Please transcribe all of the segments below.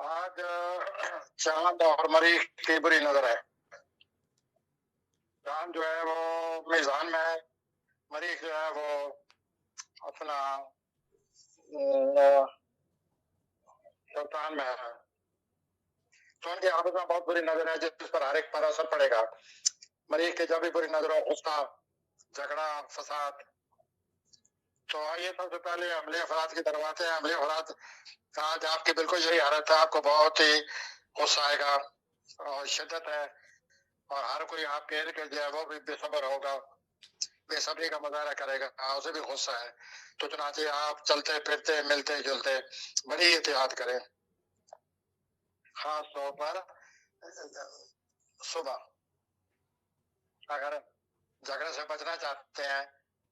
آج چاند اور مریخ کی بری نظر ہے. چاند جو ہے وہ میزان میں ہے، مریخ جو ہے وہ اپنا سرطان میں ہے. تو ان کی آپس میں بہت بری نظر ہے جس پر ہر ایک پر اثر پڑے گا. مریخ کی جب بھی بری نظر ہو، غصہ، جھگڑا، فساد. تو آئیے سب سے پہلے عملی افراد کی طرف آتے ہیں. عملی افراد آج آپ کی بالکل یہی حالت ہے. آپ کو بہت ہی غصہ آئے گا اور شدت ہے، اور ہر کوئی آپ کے ارد گرد جو ہے وہ بھی بے صبر ہوگا، بے صبری کا مظاہرہ کرے گا، اسے بھی غصہ ہے. تو چنانچہ آپ چلتے پھرتے ملتے جلتے بڑی احتیاط کریں، خاص طور پر صبح. اگر جھگڑے سے بچنا چاہتے ہیں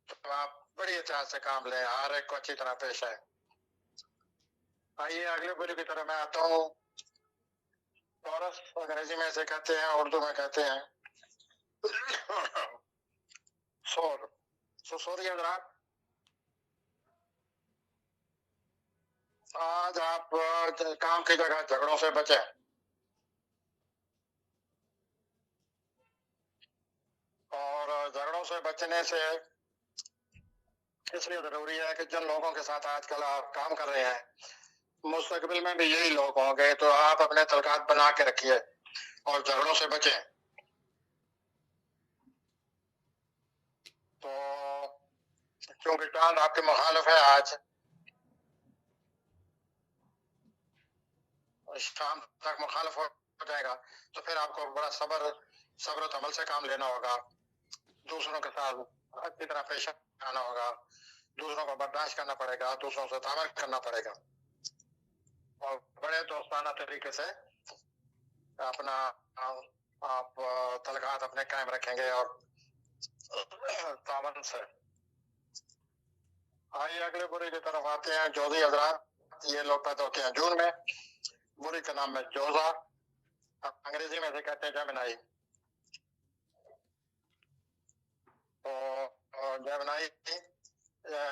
تو آپ بڑی احتیاط سے کام لیں، ہر ایک کو اچھی طرح پیش آئے. آئیے اگلے بری کی طرف میں آتا ہوں. ٹورس انگریزی میں اسے کہتے ہیں، اردو میں کہتے ہیں سور. سوری حضرات، آج آپ کام کی جگہ جھگڑوں سے بچیں. اور جھگڑوں سے بچنے سے اس لیے ضروری ہے کہ جن لوگوں کے ساتھ آج کل آپ کام کر رہے ہیں مستقبل میں بھی یہی لوگ ہوں گے، تو آپ اپنے تعلقات بنا کے رکھیے اور جھگڑوں سے بچیں. تو کیونکہ چاند آپ کے مخالف ہے، آج شام تک مخالف ہو جائے گا، تو پھر آپ کو بڑا صبر و تحمل سے کام لینا ہوگا. دوسروں کے ساتھ اچھی طرح پیش آنا ہوگا، دوسروں کو برداشت کرنا پڑے گا، دوسروں سے تعامل کرنا پڑے گا، اور بڑے دوستانہ طریقے سے اپنا آپ تعلقات اپنے قائم رکھیں گے اور تعاون سے. آئیے اگلے بری کی طرف آتے ہیں. جوزی حضرات، یہ لوگ پیدا ہوتے ہیں جون میں. بری کا نام ہے جوزا، انگریزی میں سے کہتے ہیں جیمنائی. تو جیمنائی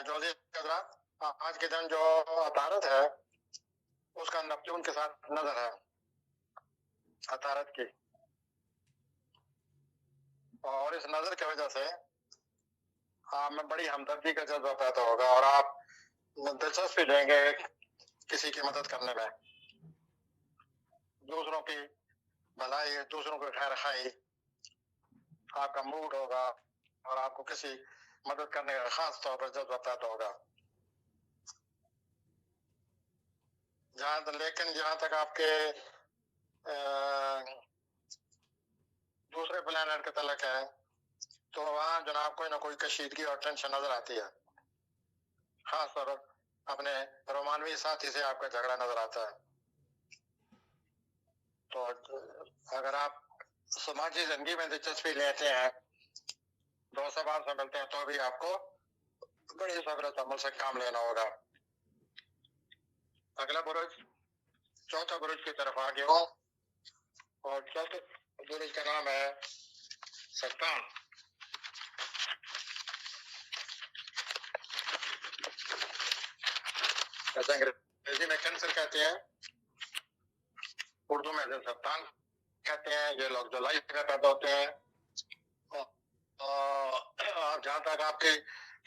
جوزی حضرات، آج کے دن جو عطارد ہے اس کا نپتون کے ساتھ نظر ہے، عطارد کی. اور اس نظر کی وجہ سے آپ میں بڑی ہمدردی کا جذبہ پیدا ہوگا، اور آپ دلچسپی لیں گے کسی کی مدد کرنے میں، دوسروں کی بھلائی، دوسروں کی خیر خواہی. آپ کا موڈ ہوگا اور آپ کو کسی مدد کرنے کا خاص طور پر جذبہ پیدا ہوگا. لیکن جہاں تک آپ کے دوسرے پلانٹ کا تعلق ہے تو وہاں جناب کوئی نہ کوئی کشیدگی اور ٹینشن نظر آتی ہے. خاص طور پر اپنے رومانوی ساتھی سے آپ کا جھگڑا نظر آتا ہے. تو اگر آپ سماجی زندگی میں دلچسپی لیتے ہیں، دوست احباب سے ملتے ہیں، تو بھی آپ کو بڑی صبر و تحمل سے کام لینا ہوگا. اگلا برج، چوتھا برج کی طرف آگے ہوں، اور چوتھے برج کا نام ہے سرطان. ایسے انگریزی میں کینسر کہتے ہیں، اردو میں سرطان کہتے ہیں. یہ لوگ جولائی میں پیدا ہوتے ہیں. اور جہاں تک آپ کی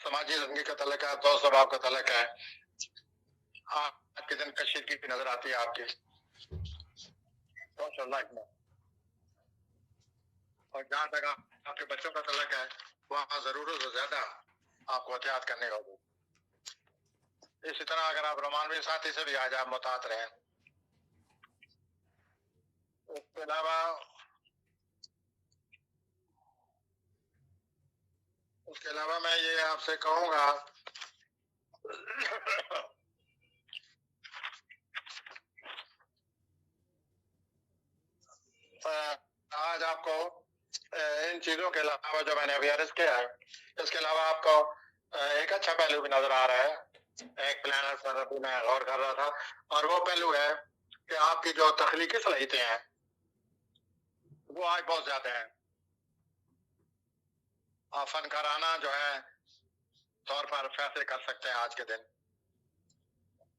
سماجی زندگی کا تعلق ہے، دوست احباب کا تعلق ہے، آج کے دن کشیدگی کی نظر آتی ہے آپ کی سوشل لائف میں. اور جہاں تک آپ کے بچوں کا تعلق ہے، وہاں ضرورت سے زیادہ آپ کو احتیاط کرنی ہوگی. اسی طرح اگر آپ رومانوی ساتھی سے بھی آج آپ محتاط رہیں. اس کے علاوہ میں یہ آپ سے کہوں گا آج آپ کو ان چیزوں کے علاوہ جو میں نے ابھی عرض کیا ہے، اس کے علاوہ آپ کو ایک اچھا پہلو بھی نظر آ رہا ہے. ایک پلانر پر ابھی میں غور کر رہا تھا، اور وہ پہلو ہے کہ آپ کی جو تخلیقی صلاحیتیں ہیں وہ آج بہت زیادہ ہیں. آپ فنکارانہ جو ہے طور پر فیصلے کر سکتے ہیں. آج کے دن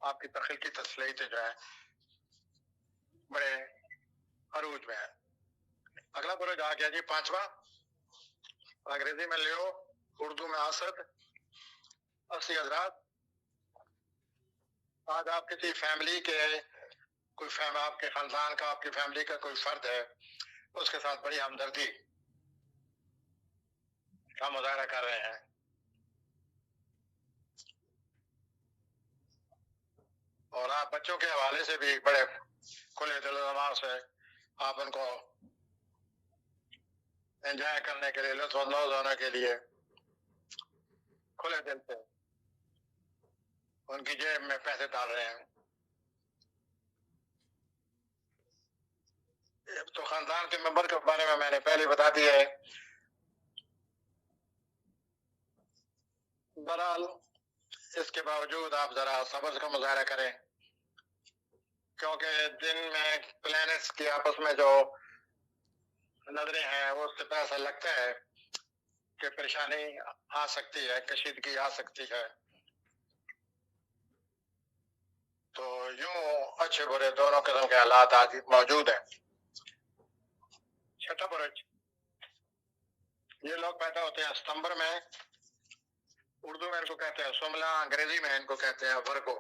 آپ کی تخلیقی صلاحیتیں جو ہیں بڑے عروج میں ہے. اگلا برج آ گیا جی 5واں، انگریزی میں لیو، اردو میں اسد. اسی حضرات، آج آپ کسی فیملی کے آپ کے خاندان کا، آپ کی فیملی کا کوئی فرد ہے، اس کے ساتھ بڑی ہمدردی کا مظاہرہ کر رہے ہیں. اور آپ بچوں کے حوالے سے بھی بڑے کھلے دل و دماغ سے آپ ان کو انجوائے کرنے کے لیے، لطف اندوز ہونے کے لیے کھلے دل سے ان کی جیب میں پیسے ڈال رہے ہیں. تو خاندان کے ممبر کے بارے میں نے پہلے بتا دیا ہے. بہرحال اس کے باوجود آپ ذرا صبر کا مظاہرہ کریں، کیونکہ دن میں پلانٹس کی آپس میں جو نظریں ہیں وہ اس سے ایسا لگتا ہے کہ پریشانی آ سکتی ہے، کشیدگی آ سکتی ہے. تو یوں اچھے برے دونوں قسم کے حالات آج موجود ہیں. چھٹا برج، یہ لوگ پیدا ہوتے ہیں ستمبر میں. اردو میں ان کو کہتے ہیں سملا، انگریزی میں ان کو کہتے ہیں ورگو.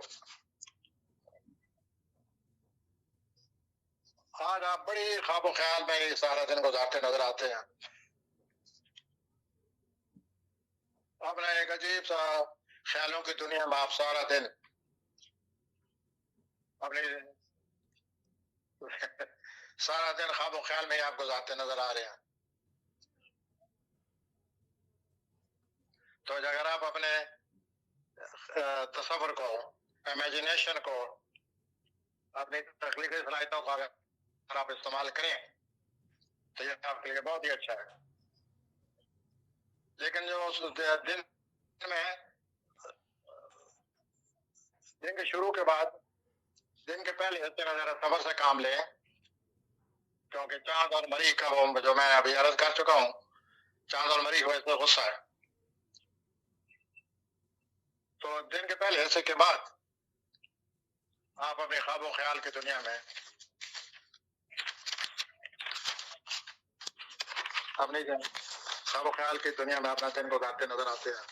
آج آپ بڑی خواب و خیال میں یہ سارا دن گزارتے نظر آتے ہیں. اپنا ایک عجیب سا خیالوں کی دنیا میں آپ سارا دن اپنی سارا دن خواب و خیال میں آپ گزارتے نظر آ رہے ہیں. تو اگر آپ اپنے تصور کو، امیجنیشن کو، اپنی تخلیقی صلاحیتوں کو اگر آپ استعمال کریں تو یہ آپ کے لیے بہت ہی اچھا ہے. لیکن جو اس دن میں، دن کے شروع کے بعد، دن کے پہلے حصے میں ذرا صبر سے کام لیں، کیونکہ چاند اور مریخ کا وہ جو میں ابھی عرض کر چکا ہوں، چاند اور مریخ اس میں غصہ ہے. تو دن کے پہلے حصے کے بعد آپ اپنے خواب و خیال کی دنیا میں اپنی خواب و خیال کی دنیا میں اپنا دن گزارتے نظر آتے ہیں.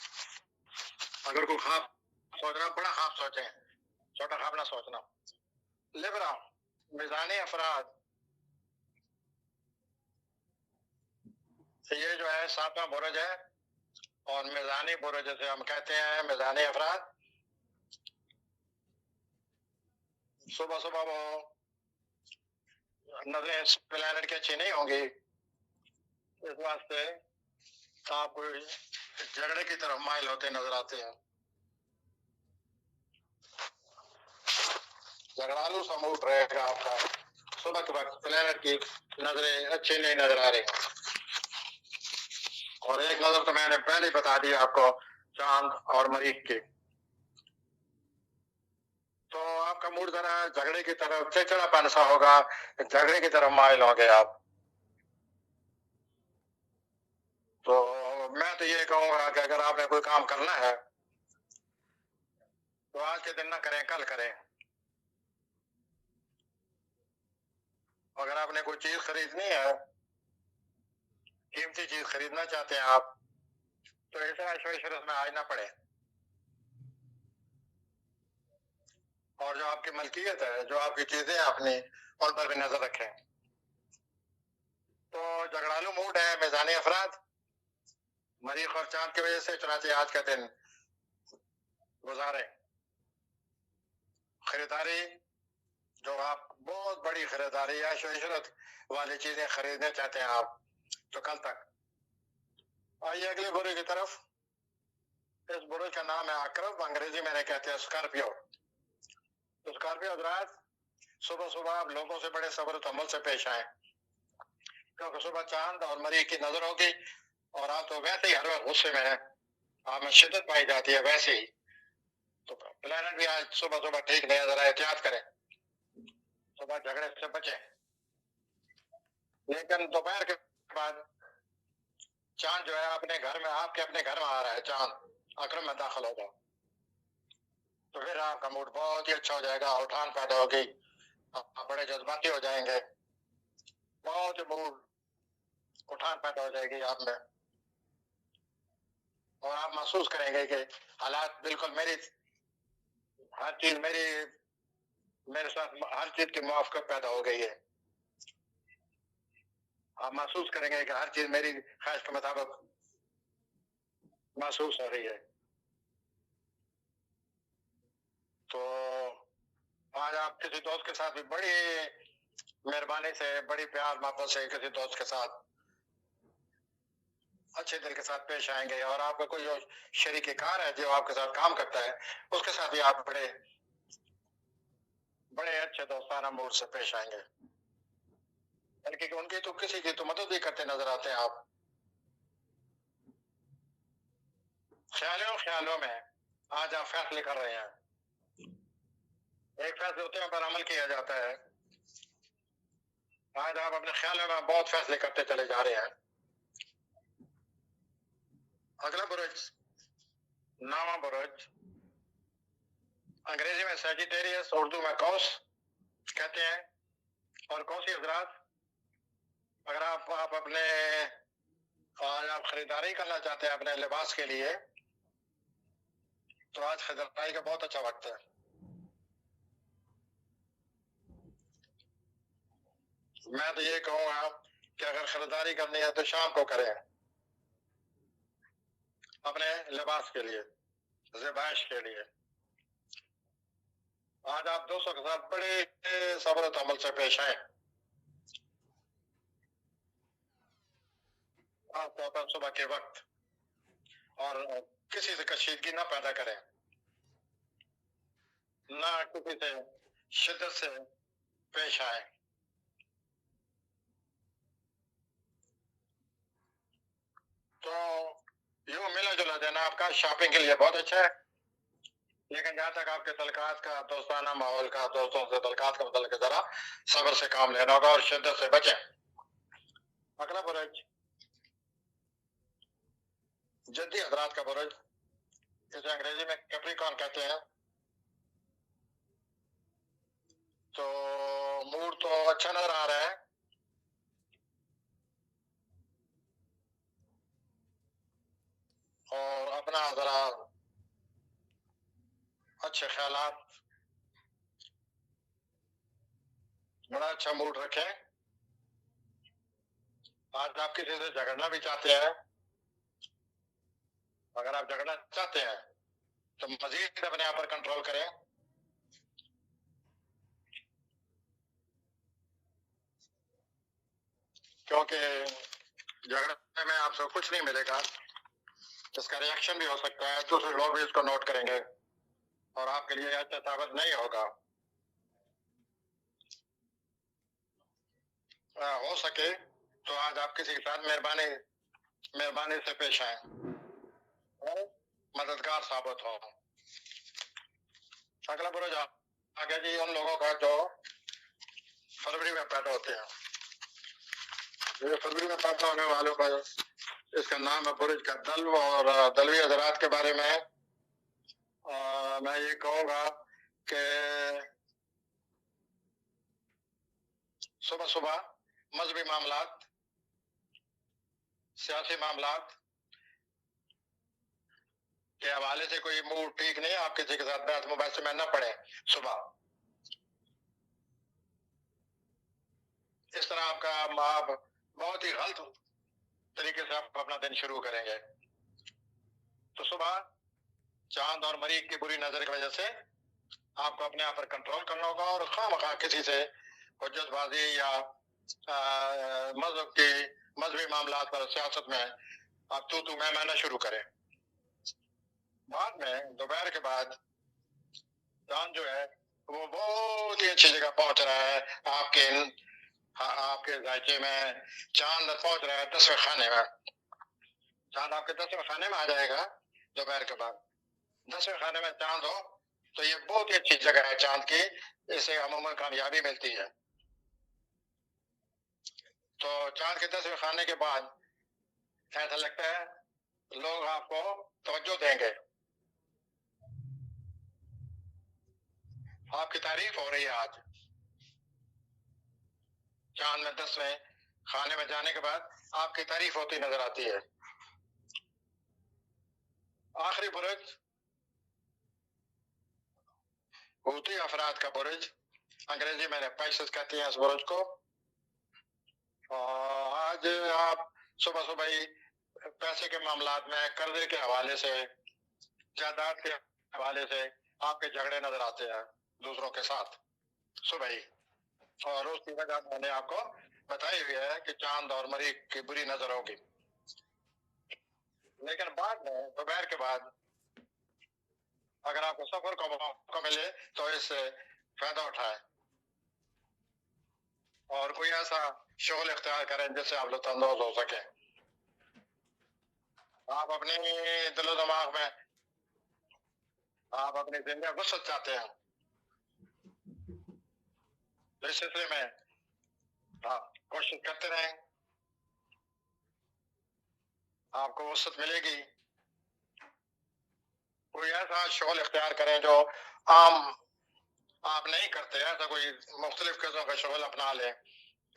اگر کوئی خواب سوچنا، بڑا خواب سوچیں، چھوٹا خواب نہ سوچنا. لبرا، میزانی افراد، یہ جو ہے 7واں برج ہے، اور میزانی برج جیسے ہم کہتے ہیں، میزانی افراد صبح صبح وہ نظریں اس پلانٹ کی اچھی نہیں ہوں گی، اس واسطے آپ کوئی جھگڑے کی طرف مائل ہوتے نظر آتے ہیں. جھگڑالو سا موڈ رہے گا آپ کا صبح کے وقت، پلانٹ کی نظریں اچھی نہیں نظر آ رہی. اور ایک نظر تو میں نے پہلے ہی بتا دی آپ کو، چاند اور مریخ کی. تو آپ کا موڈ ذرا جھگڑے کی طرف، چڑچڑا پن سا ہوگا، جھگڑے کی طرف مائل ہوں گے آپ. تو میں تو یہ کہوں گا کہ اگر آپ نے کوئی کام کرنا ہے تو آج کے دن نہ کریں، کل کریں. اگر آپ نے کوئی چیز خریدنی ہے، قیمتی چیز خریدنا چاہتے ہیں آپ، تو ایسا عشرت میں آج نہ پڑے. اور جو آپ کی ملکیت ہے، جو آپ کی چیزیں اپنی، ان پر بھی نظر رکھیں. تو جھگڑالو موڈ ہے میزانی افراد، مریخ اور چاند کی وجہ سے، چنانچہ آج کا دن گزاریں. خریداری، جو آپ بہت بڑی خریداری یا عشرت والی چیزیں خریدنا چاہتے ہیں آپ، تو کل تک. آئیے اگلے برج کی طرف. اس برج کا نام ہے عقرب، انگریزی میں نے کہتے ہیں اسکارپیو. اسکارپیو حضرات، صبح صبح آپ لوگوں سے بڑے صبر و تحمل سے پیش آئیں، کیونکہ صبح چاند اور مریخ کی نظر ہوگی، اور آپ تو ویسے ہی ہر وقت غصے میں ہیں، آپ میں شدت پائی جاتی ہے ویسے ہی. تو پلانٹ بھی آج صبح صبح ٹھیک نہیں ہے، ذرا احتیاط کریں، صبح جھگڑے سے بچیں. لیکن دوپہر کے بعد چاند جو ہے اپنے گھر میں، آپ کے اپنے گھر میں آ رہا ہے، چاند عقرب میں داخل ہوگا، تو پھر آپ کا موڈ بہت ہی اچھا ہو جائے گا، اٹھان پیدا ہوگی، آپ بڑے جذباتی ہو جائیں گے، بہت موڈ اٹھان پیدا ہو جائے گی آپ میں، اور آپ محسوس کریں گے کہ حالات بالکل میری ہر چیز میرے ساتھ ہر چیز کی موافقت پیدا ہو گئی ہے. آپ محسوس کریں گے کہ ہر چیز میری خواہش کے مطابق محسوس ہو رہی ہے. تو آج آپ کسی دوست کے ساتھ بھی بڑی مہربانی سے، بڑی پیار محبت سے کسی دوست کے ساتھ اچھے دل کے ساتھ پیش آئیں گے، اور آپ کا کوئی جو شریک کار ہے جو آپ کے ساتھ کام کرتا ہے اس کے ساتھ بھی آپ بڑے اچھے دوستانہ موڈ سے پیش آئیں گے، بلکہ ان کی تو کسی کی تو مدد بھی کرتے نظر آتے ہیں آپ. خیالوں میں آج آپ فیصلے کر رہے ہیں، ایک فیصلے ہوتے ہیں پر عمل کیا جاتا ہے. آج آپ اپنے خیالوں میں بہت فیصلے کرتے چلے جا رہے ہیں. اگلا برج نامہ برج، انگریزی میں سیجیٹیریس، اردو میں قوس کہتے ہیں. اور قوسی حضرات، اگر آپ اپنے آج آپ خریداری کرنا چاہتے ہیں اپنے لباس کے لیے، تو آج خریداری کا بہت اچھا وقت ہے. میں تو یہ کہوں گا کہ اگر خریداری کرنی ہے تو شام کو کریں، اپنے لباس کے لیے، زیبائش کے لیے. آج آپ دوستوں کے ساتھ بڑے صبر و تحمل سے پیش آئیں، خاص طور پر صبح کے وقت، اور کسی سے کشیدگی نہ پیدا کریں، نہ کسی سے شدت سے پیش آئیں. تو یوں ملا جلا دینا آپ کا شاپنگ کے لیے بہت اچھا ہے، لیکن جہاں تک آپ کے تعلقات کا، دوستانہ ماحول کا، دوستوں سے تعلقات کا متعلق ذرا صبر سے کام لینا ہوگا اور شدت سے بچیں. اگلا برج جدی حضرات کا برج، جسے انگریزی میں کیپریکارن کہتے ہیں. تو موڈ تو اچھا نظر آ رہا ہے، اور اپنا ذرا اچھے خیالات، بڑا اچھا موڈ رکھیں. آج آپ کسی سے جھگڑنا بھی چاہتے ہیں، اگر آپ جھگڑنا چاہتے ہیں تو مزید اپنے آپ پر کنٹرول کریں، کیونکہ جھگڑنے میں آپ سے کچھ نہیں ملے گا. اس کا ریئیکشن بھی ہو سکتا ہے، دوسرے لوگ بھی اس کو نوٹ کریں گے اور آپ کے لیے اچھا ثابت نہیں ہوگا. ہو سکے تو آج آپ کسی کے ساتھ مہربانی سے پیش آئیں، مددگار ثابت ہو. اگلا برج آگے جی ان لوگوں کا جو فروری میں پیدا ہوتے ہیں. یہ فروری میں پیدا ہونے والوں کا اس کا نام ہے برج کا دلو. اور دلوی حضرات کے بارے میں میں یہ کہوں گا کہ صبح صبح مذہبی معاملات، سیاسی معاملات کے حوالے سے کوئی موڈ ٹھیک نہیں ہے. آپ کسی کے ساتھ بحث مباحثے میں نہ پڑیں صبح. اس طرح آپ کا آپ بہت ہی غلط طریقے سے آپ اپنا دن شروع کریں گے. تو صبح چاند اور مریخ کی بری نظر کی وجہ سے آپ کو اپنے آپ پر کنٹرول کرنا ہوگا، اور خواہ مخواہ کسی سے حجت بازی یا مذہبی معاملات پر، سیاست میں آپ تو میں نہ شروع کریں. بعد میں دوپہر کے بعد چاند جو ہے وہ بہت ہی اچھی جگہ پہنچ رہا ہے. آپ کے ذائقے میں چاند پہنچ رہا ہے 10ویں خانے میں. چاند آپ کے 10ویں خانے میں آ جائے گا دوپہر کے بعد. 10ویں خانے میں چاند ہو تو یہ بہت ہی اچھی جگہ ہے چاند کی، اسے عموماً کامیابی ملتی ہے. تو چاند کے 10ویں خانے کے بعد ایسا لگتا ہے لوگ آپ کو توجہ دیں گے، آپ کی تعریف ہو رہی ہے آج. چاند میں 10ویں خانے میں جانے کے بعد آپ کی تعریف ہوتی نظر آتی ہے. آخری برج ہوتی افراد کا برج، انگریزی میں پیسز کہتے ہیں اس برج کو. آج آپ صبح صبح ہی پیسے کے معاملات میں قرضے کے حوالے سے، جائیداد کے حوالے سے آپ کے جھگڑے نظر آتے ہیں دوسروں کے ساتھ صبح ہی. اور اس کی وجہ میں نے آپ کو بتائی ہوئی ہے کہ چاند اور مریخ کی بری نظر ہوگی. لیکن بعد میں دوپہر کے بعد اگر آپ کو سفر کا موقع ملے تو اس سے فائدہ اٹھائے اور کوئی ایسا شغل اختیار کریں جس سے آپ لطف اندوز ہو سکیں. آپ اپنے دل و دماغ میں آپ اپنی زندگی میں وسعت چاہتے ہیں، اس سلسلے میں آپ کوشش کرتے رہیں، آپ کو وسعت ملے گی. کوئی ایسا شغل اختیار کریں جو عام آپ نہیں کرتے، ایسا کوئی مختلف قسم کا شغل اپنا لیں،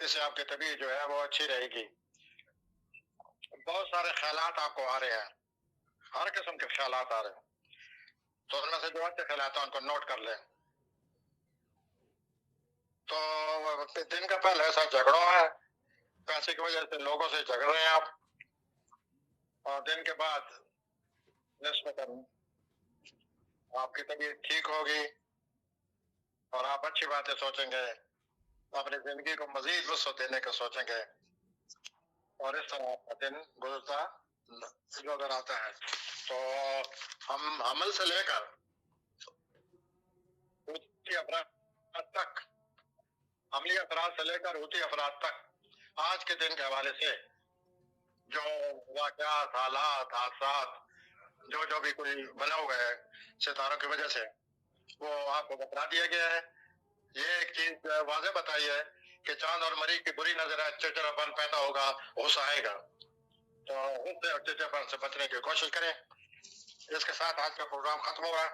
اس سے آپ کی طبیعت جو ہے وہ اچھی رہے گی. بہت سارے خیالات آپ کو آ رہے ہیں، ہر قسم کے خیالات آ رہے ہیں، تو ان میں سے جو اچھے خیالات ہیں ان کو نوٹ کر لیں. تو دن کا پہلا ایسا جھگڑا ہے، پیسے کی وجہ سے لوگوں سے جھگڑ رہے ہیں آپ، اور دن کے بعد نسبتاً آپ کی طبیعت ٹھیک ہوگی اور آپ اچھی باتیں سوچیں گے، اپنی زندگی کو مزید وسعت دینے کا سوچیں گے، اور اس طرح آپ کا دن گزرتا نظر آتا ہے. تو ہم عمل سے لے کر ہوتی افراد تک، عملی افراد سے لے کر ہوتی افراد تک، آج کے دن کے حوالے سے جو واقعات، حالات، حادثات جو بھی کوئی بنا ہوا ہے ستاروں کی وجہ سے، وہ آپ کو بتا دیا گیا ہے. یہ ایک چیز واضح بتائی ہے کہ چاند اور مریخ کی بری نظر ہے، چڑچڑاپن پیدا ہوگا، غصہ آئے گا، تو غصے اور چڑچڑاپن سے بچنے کی کوشش کریں. اس کے ساتھ آج کا پروگرام ختم ہوا.